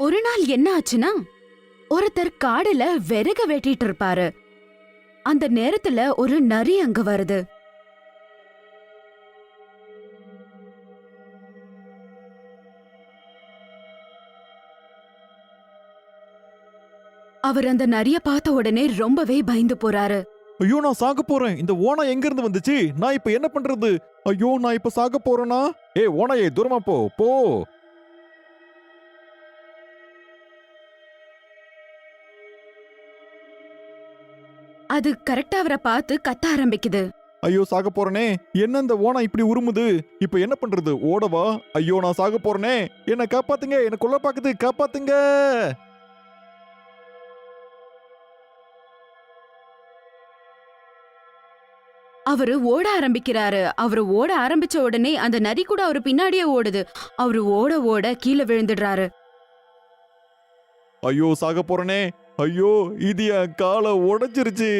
ஒரு நாள் என்ன ஆச்சுன்னா, ஒருத்தர் காடுல விறகு வெட்டிட்டு இருப்பாரு. அந்த நேரத்துல ஒரு நரி அங்க வருது. அவர் அந்த நரிய பார்த்த உடனே ரொம்பவே பயந்து போறாரு. ஐயோ நான் சாக போறேன். இந்த ஓனாய் எங்க இருந்து வந்துச்சு? நான் இப்ப என்ன பண்றது? ஐயோ நான் இப்ப சாக போறேனா? ஓனாயே தூரமா போ போ. அது கரெக்டா அவரை பார்த்து கத்த ஆரம்பிக்குது. ஐயோ சாக போறனே. என்ன இந்த ஓனாய் இப்படி உருமுது? இப்ப என்ன பண்றது? ஓடவா? ஐயோ நான் சாக போறனே. என்ன காப்பாத்துங்க. என்ன கொல்ல பாக்குது. காப்பாத்துங்க. அவரு ஓட ஆரம்பிக்கிறாரு. அவரு ஓட ஆரம்பிச்ச உடனே அந்த நரி கூட அவரு பின்னாடியே ஓடுது. அவரு ஓட ஓட கீழே விழுந்துடுறாரு. ஐயோ சாக போறனே. ஐயோ இது என் காலை உடைச்சிருச்சு.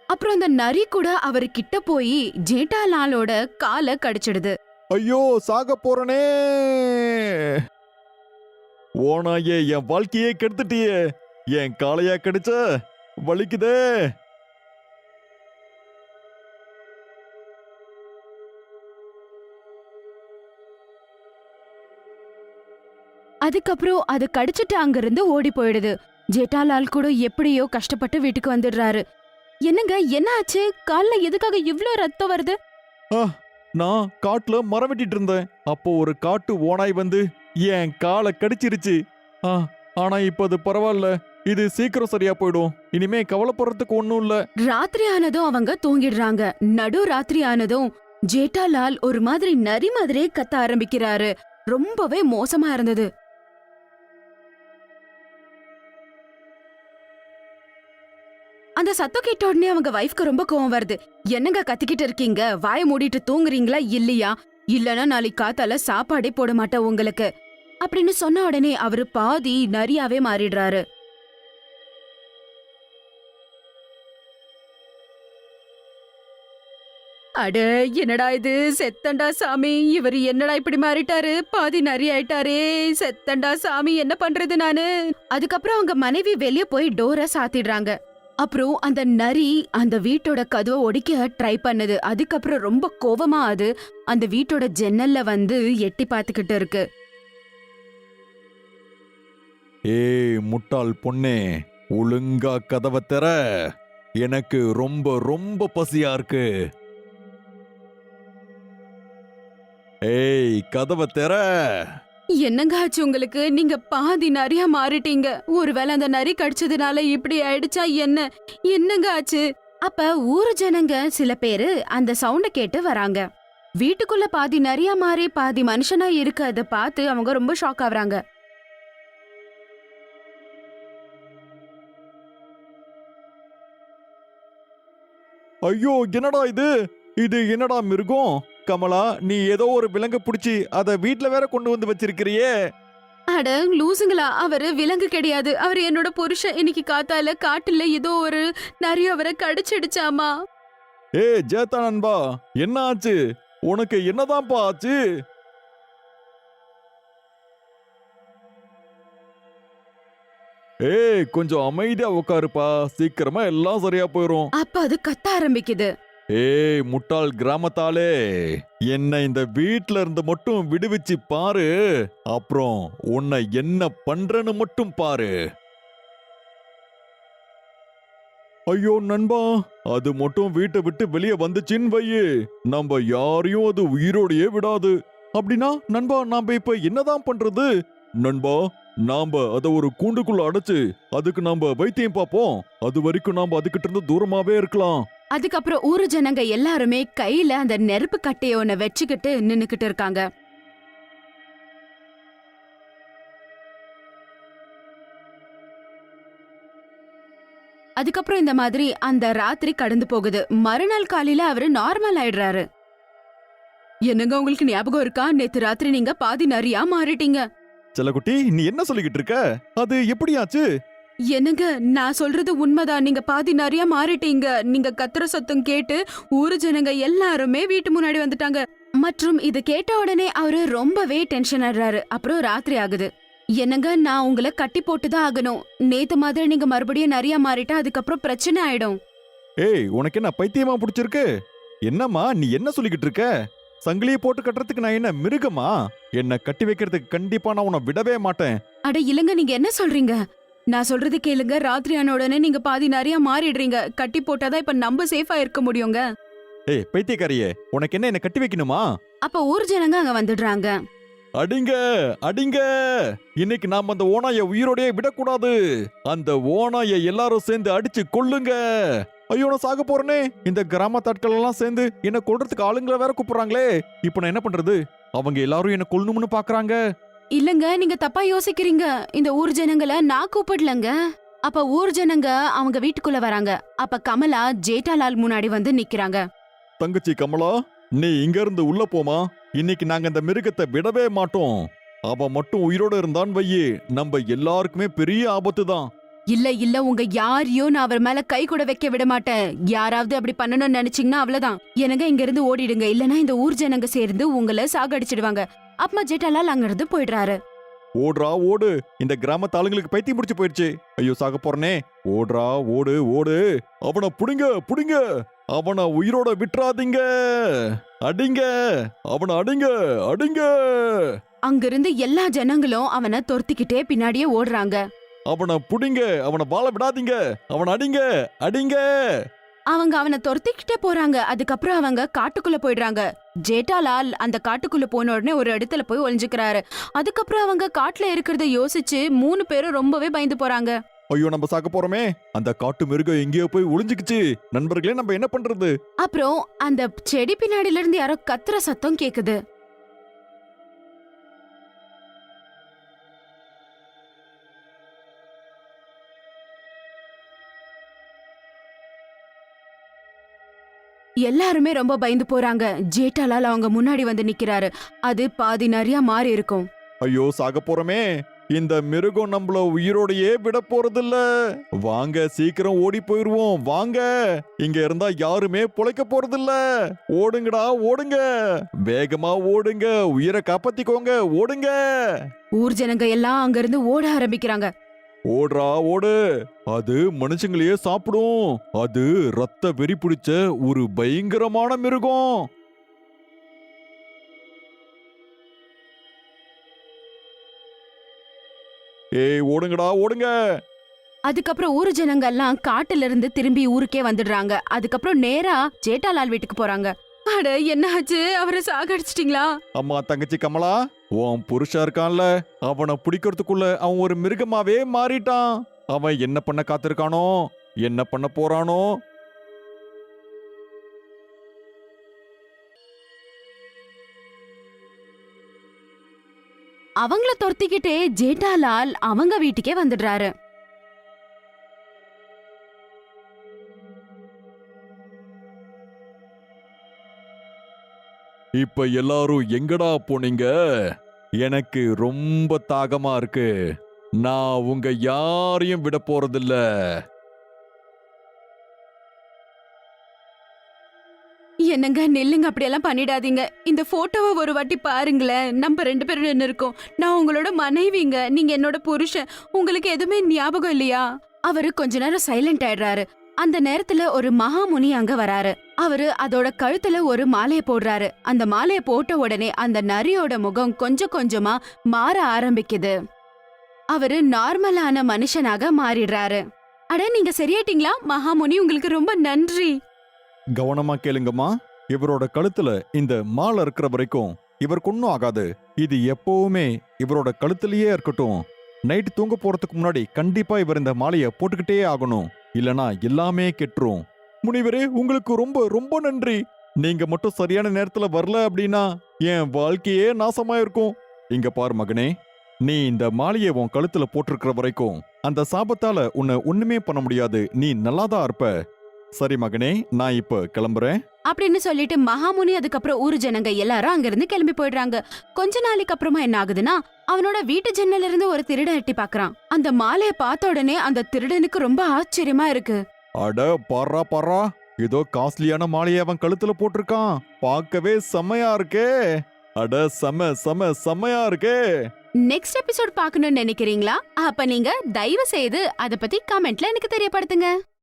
அப்புறம் அந்த நரி கூட அவரு கிட்ட போய் ஜேட்டாலாலோட காலை கடிச்சிடுது. ஐயோ சாக போறனே. ஓனாயே என் வாழ்க்கையே கெடுத்துட்டியே. என் காளையா கடிச்ச வலிக்குதே. அதுக்கப்புறம் அது கடிச்சிட்டு அங்கிருந்து ஓடி போயிடுது. ஜேட்டாலால் கூட எப்படியோ கஷ்டப்பட்டு வீட்டுக்கு வந்துடுறாரு. என்னங்க என்ன ஆச்சு? கால்ல எதுக்காக இவ்ளோ ரத்தம் வருது? நான் காட்டுல மரம் வெட்டிட்டு இருந்தேன். அப்போ ஒரு காட்டு ஓனாய் வந்து என் காலை கடிச்சிருச்சு. ஆனா இப்ப அது பரவாயில்ல. இது சீக்கிரம் சரியா போயிடும். இனிமே கவலைப்படுறதுக்கு ஒண்ணும் இல்ல. ராத்திரி ஆனதும் அவங்க தூங்கிடுறாங்க. நடு ராத்திரி ஆனதும் ஜேட்டாலால் ஒரு மாதிரி நரி மாதிரியே கத்த ஆரம்பிக்கிறாரு. ரொம்பவே மோசமா இருந்தது. அந்த சத்தம் கேட்ட உடனே அவங்க வைஃப்க்கு ரொம்ப கோவம் வருது. என்னங்க கத்திக்கிட்டு இருக்கீங்க? வாய மூடிட்டு தூங்குறீங்களா இல்லையா? இல்லனா நாளைக்கு காத்தால சாப்பாடே போட மாட்டேன் உங்களுக்கு அப்படின்னு சொன்ன உடனே அவரு பாதி நரியாவே மாறிடுறாரு. அட என்னடா இது? செத்தண்டா சாமி. இவர் என்னடா இப்படி மாறிட்டாரு? பாதி நரி ஆயிட்டாரே. செத்தண்டா சாமி, என்ன பண்றது நானு? அதுக்கப்புறம் அவங்க மனைவி வெளிய போய் டோரை சாத்திடுறாங்க. அப்புறம் அந்த நரி அந்த வீட்டோட கதவை ஒடிக்க ட்ரை பண்ணுது. அதுக்கப்புறம் ரொம்ப கோவமா அது அந்த வீட்டோட ஜன்னல்ல வந்து எட்டி பார்த்துக்கிட்டு இருக்கு. முட்டாள் பொண்ணே, ஒழுங்கா கதவை திற. எனக்கு ரொம்ப ரொம்ப பசியா இருக்கு. கதவை திற. என்னங்க ஆச்சு உங்களுக்கு? நீங்க பாதி நரியா மாறிட்டீங்க. ஒருவேளை அந்த நரி கடிச்சதுனால இப்படி ஆயிடுச்சா என்ன? என்னங்க ஆச்சு? அப்ப ஊரு ஜனங்க சில பேரு அந்த சவுண்ட கேட்டு வராங்க. வீட்டுக்குள்ள பாதி நரியா மாறி பாதி மனுஷனா இருக்கு. அதை பார்த்து அவங்க ரொம்ப ஷாக் ஆகுறாங்க. ஐயோ என்னடா இது? இது என்னடா மிருகம்? கமலா, நீ ஏதோ ஒரு விலங்கு புடிச்சு அத வீட்ல வேற கொண்டு வந்து வச்சிருக்கிறியே. அட லூசுங்களா, அவரு விலங்கு கிடையாது. அவரு என்னோட புருஷன். இன்னைக்கு காத்தால காட்டுல ஏதோ ஒரு நரி அவரை கடிச்சிடுச்சாமா. ஜேதா நண்பா, என்ன ஆச்சு உனக்கு? என்னதான்ப்பா ஆச்சு? கொஞ்சம் அமைதியா உட்காருப்பா. சீக்கிரமா எல்லாம் சரியா போயிரும். அப்ப அது கத்த ஆரம்பிக்குது. முட்டாள் கிராமத்தாலே, என்ன இந்த வீட்ல இருந்து மட்டும் விடுவிச்சு பாரு. அப்புறம் உன்னை என்ன பண்றன்னு மட்டும் பாரு. ஐயோ நண்பா, அது மட்டும் வீட்டை விட்டு வெளியே வந்துச்சின்னு வையே, நம்ம யாரையும் அது உயிரோடையே விடாது. அப்படின்னா நண்பா, நாம இப்ப என்னதான் பண்றது? நண்பா, நாம அத ஒரு கூண்டுக்குள்ள அடைச்சு அதுக்கு நாம வைத்தியம் பார்ப்போம். அது வரைக்கும் நாம அதுகிட்ட இருந்து தூரமாவே இருக்கலாம். அதுக்கப்புறம் ஊரு ஜனங்க எல்லாருமே கையில அந்த நெருப்பு கட்டைய ஒண்ண வச்சுக்கிட்டு நின்னுக்கிட்டு இருக்காங்க. அதுக்கப்புறம் இந்த மாதிரி அந்த ராத்திரி கடந்து போகுது. மறுநாள் காலையில அவரு நார்மல் ஆயிடுறாரு. என்னங்க உங்களுக்கு ஞாபகம் இருக்கா? நேத்து ராத்திரி நீங்க பாதி நரியா மாறிட்டீங்க. செல்லக்குட்டி, நீ என்ன சொல்லிக்கிட்டு இருக்க? அது எப்படியாச்சு? என்னங்க, நான் சொல்றது உண்மைதான். நீங்க பாதி நரியா மாறிட்டீங்க. நீங்க கத்துற சத்தம் கேட்டு ஊரு ஜனங்க எல்லாருமே வீட்டு முன்னாடி வந்துட்டாங்க. மற்றும் இது கேட்ட உடனே அவரு ரொம்பவே டென்ஷன் ஆடுறாரு. அப்புறம் ராத்திரி ஆகுது. என்னங்க நான் உங்களை கட்டி போட்டுதான் ஆகணும். நேத்து மாதிரி நீங்க மறுபடியும் நிறைய மாறிட்டா அதுக்கப்புறம் பிரச்சனை ஆயிடும். ஏய் உனக்கு என்ன பைத்தியமா பிடிச்சிருக்கு? என்னம்மா நீ என்ன சொல்லிக்கிட்டு இருக்க? சங்கிலியை போட்டு கட்டுறதுக்கு நான் என்ன மிருகமா? என்ன கட்டி வைக்கிறதுக்கு கண்டிப்பா நான் உன்னை விடவே மாட்டேன். அட இல்லங்க, நீங்க என்ன சொல்றீங்க? நான் சொல்றது கேளுங்க. ராத்திரி ஆன உடனே நீங்க பாதி நிறைய மாறிடுறீங்க. கட்டி போட்டாதான் இப்ப நம்ம சேஃபா இருக்க முடியுங்க. ஏய் பைத்தியக்காரியே, உனக்கு என்ன கட்டி வைக்கணுமா? அப்ப ஊர் ஜனங்க அங்க வந்துடுறாங்க. அடிங்க அடிங்க, இன்னைக்கு நாம அந்த ஓநாயை உயிரோடயே விடக்கூடாது. அந்த ஓநாயை எல்லாரும் சேர்ந்து அடிச்சு கொல்லுங்க. ஐயோ நான் சாக போறேனே. இந்த கிராமத்தாட்கள் எல்லாம் சேர்ந்து என்ன கொல்றதுக்கு ஆளுங்களை வேற கூப்பிடுறாங்களே. இப்ப நான் என்ன பண்றது? அவங்க எல்லாரும் என்ன கொல்லணும்னு பாக்குறாங்க. இல்லங்க, நீங்க தப்பா யோசிக்கிறீங்க. இந்த ஊர் ஜனங்களை நான் கூப்பிடலங்க. அப்ப ஊர் ஜனங்க அவங்க வீட்டுக்குள்ள வராங்க. அப்ப கமலா ஜேட்டாலால் முன்னாடி வந்து நிக்கிறாங்க. தங்கச்சி கமலா, நீ இங்க இருந்து உள்ள போமா. இன்னைக்கு நாங்க அந்த மிருகத்தை விடவே மாட்டோம். அவன் மட்டும் உயிரோட இருந்தான் வையே, நம்ம எல்லாருக்குமே பெரிய ஆபத்து தான். இல்ல உங்க யாரையும் நான் அவர் மேல கை கூட வைக்க விட மாட்டேன். யாராவது அப்படி பண்ணணும்னு நினைச்சீங்கன்னா அவ்வளவுதான். எனக்கு இங்க இருந்து ஓடிடுங்க, இல்லனா இந்த ஊர் ஜனங்க சேர்ந்து உங்களை சாகடிச்சிடுவாங்க. அப்பமா ஜேட்டாலால் அங்க இருந்து போயிடுறாரு. ஓடுறா ஓடு, இந்த கிராமத்து ஆளுங்களுக்கு பைத்தியம் முடிச்சு போயிடுச்சு. ஐயோ சாக போறனே. ஓடுறா ஓடு ஓடு, அவனை புடிங்க புடிங்க, அவனை உயிரோட விட்டுறாதீங்க. அடிங்க, அவனை அடிங்க அடிங்க. அங்கிருந்து எல்லா ஜனங்களும் அவனை துரத்திக்கிட்டே பின்னாடியே ஓடுறாங்க. அவனை புடிங்க, அவனை வாழ விடாதீங்க, அவனை அடிங்க அடிங்க. அவங்க அவனை துரத்திக்கிட்டே போறாங்க. அதுக்கப்புறம் அவங்க காட்டுக்குள்ள போயிடுறாங்க. ஜேட்டாலால் அந்த காட்டுக்குள்ள போன உடனே ஒரு இடத்துல போய் ஒளிஞ்சுக்கிறாரு. அதுக்கப்புறம் அவங்க காட்டுல இருக்கிறத யோசிச்சு 3 பேரும் ரொம்பவே பயந்து போறாங்க. ஐயோ நம்ம சாக்க போறோமே. அந்த காட்டு மிருகம் எங்கேயோ போய் ஒளிஞ்சுக்குச்சு. நண்பர்களே நம்ம என்ன பண்றது? அப்புறம் அந்த செடி பின்னாடில இருந்து யாரோ கத்துற சத்தம் கேக்குது. எல்லாருமே ரொம்ப பயந்து போறாங்க. ஜேட்டாலால் அவங்க முன்னாடி வந்து நிக்கிறாரு. அது பாதி நிறைய மாறி இருக்கும். ஐயோ சாக போறோமே. இந்த மிருகம் நம்மள உயிரோடையே விட போறதில்ல. வாங்க சீக்கிரம் ஓடி போயிருவோம். வாங்க, இங்க இருந்தா யாருமே பொழைக்க போறதில்ல. ஓடுங்கடா ஓடுங்க, வேகமா ஓடுங்க, உயிரை காப்பாத்திக்கோங்க, ஓடுங்க. ஊர் ஜனங்க எல்லாம் அங்க இருந்து ஓட ஆரம்பிக்கிறாங்க. ஓடுறா ஓடு, அது மனுஷங்களையே சாப்பிடும். அது ரத்த வெறி பிடிச்ச ஒரு பயங்கரமான மிருகம். ஏய் ஓடுங்கடா ஓடுங்க. அதுக்கப்புறம் ஊர் ஜனங்க எல்லாம் காட்டுல இருந்து திரும்பி ஊருக்கே வந்துடுறாங்க. அதுக்கப்புறம் நேரா ஜேட்டாலால் வீட்டுக்கு போறாங்க. அட என்ன ஆச்சு? அவரை சாகடிச்சிட்டீங்களா? அம்மா தங்கச்சி கமலா, உன் புருஷா இருக்கான்ல, அவனை பிடிக்கிறதுக்குள்ள அவன் ஒரு மிருகமாவே மாறிட்டான். அவன் என்ன பண்ண காத்திருக்கானோ, என்ன பண்ண போறானோ. அவங்கள துரத்திக்கிட்டே ஜேட்டாலால் அவங்க வீட்டுக்கே வந்துடுறாரு. இப்ப எல்லாரும் எங்கடா போனீங்க? எனக்கு ரொம்ப தாகமா இருக்கு. நான் உங்க யாரையும் விட போறதில்ல. என்னங்க நில்லுங்க, அப்படியெல்லாம் பண்ணிடாதீங்க. இந்த போட்டோவை ஒரு வாட்டி பாருங்களேன். நம்ம 2 பேரும் நின்னு இருக்கோம். நான் உங்களோட மனைவிங்க, நீங்க என்னோட புருஷன். உங்களுக்கு எதுவுமே ஞாபகம் இல்லையா? அவரு கொஞ்ச நேரம் சைலண்ட் ஆயிடுறாரு. அந்த நேரத்துல ஒரு மகாமுனி அங்க வராரு. அவரு அதோட கழுத்துல ஒரு மாலைய போடுறாரு. அந்த மாலைய போட்ட உடனே அந்த நரியோட முகம் கொஞ்சம் கொஞ்சமா மாற ஆரம்பிக்குது. அவரு நார்மலான மனுஷனாக மாறிடுறாரு. அட நீங்க சரியாயிட்டீங்களா? மகாமுனி உங்களுக்கு ரொம்ப நன்றி. கவனமா கேளுங்கம்மா. இவரோட கழுத்துல இந்த மாலை இருக்கிற வரைக்கும் இவருக்கு ஒன்னும் ஆகாது. இது எப்பவுமே இவரோட கழுத்துலயே இருக்கட்டும். நைட்டு தூங்க போறதுக்கு முன்னாடி கண்டிப்பா இவர் இந்த மாலைய போட்டுக்கிட்டே ஆகணும். இல்லனா எல்லாமே கெட்டுரும். முனிவரே உங்களுக்கு ரொம்ப ரொம்ப நன்றி. நீங்க மட்டும் சரியான நேரத்துல வரல அப்படின்னா என் வாழ்க்கையே நாசமா இருக்கும். இங்க பாரு மகனே, நீ இந்த மாலையை உன் கழுத்துல போட்டிருக்கிற வரைக்கும் அந்த சாபத்தால உன்னை ஒண்ணுமே பண்ண முடியாது. நீ நல்லாதான் இருப்ப. சரி மகனே, நான் இப்ப கிளம்புறேன் அப்படின்னு சொல்லிட்டு மகாமுனி அதுக்கப்புறம் ஊரு ஜனங்க எல்லாரும் அங்கிருந்து கிளம்பி போயிடுறாங்க. கொஞ்ச நாளைக்கு அப்புறமா என்ன ஆகுதுன்னா, அவனோட வீட்டு ஜன்னல இருந்து ஒரு திருடன் எட்டி பாக்குறான். அந்த மாலைய பார்த்த உடனே அந்த திருடனுக்கு ரொம்ப ஆச்சரியமா இருக்கு. அட பாரா பாரா, ஏதோ காஸ்ட்லியான மாலையை அவன் கழுத்துல போட்டிருக்கான். பார்க்கவே செம்மையா இருக்கே. அட செம செம செம்மையா இருக்கே. நெக்ஸ்ட் எபிசோட் பார்க்கணும்னு நினைக்கிறீங்களா? அப்ப நீங்க தயவு செய்து அத பத்தி கமெண்ட்ல எனக்கு தெரியப்படுத்துங்க.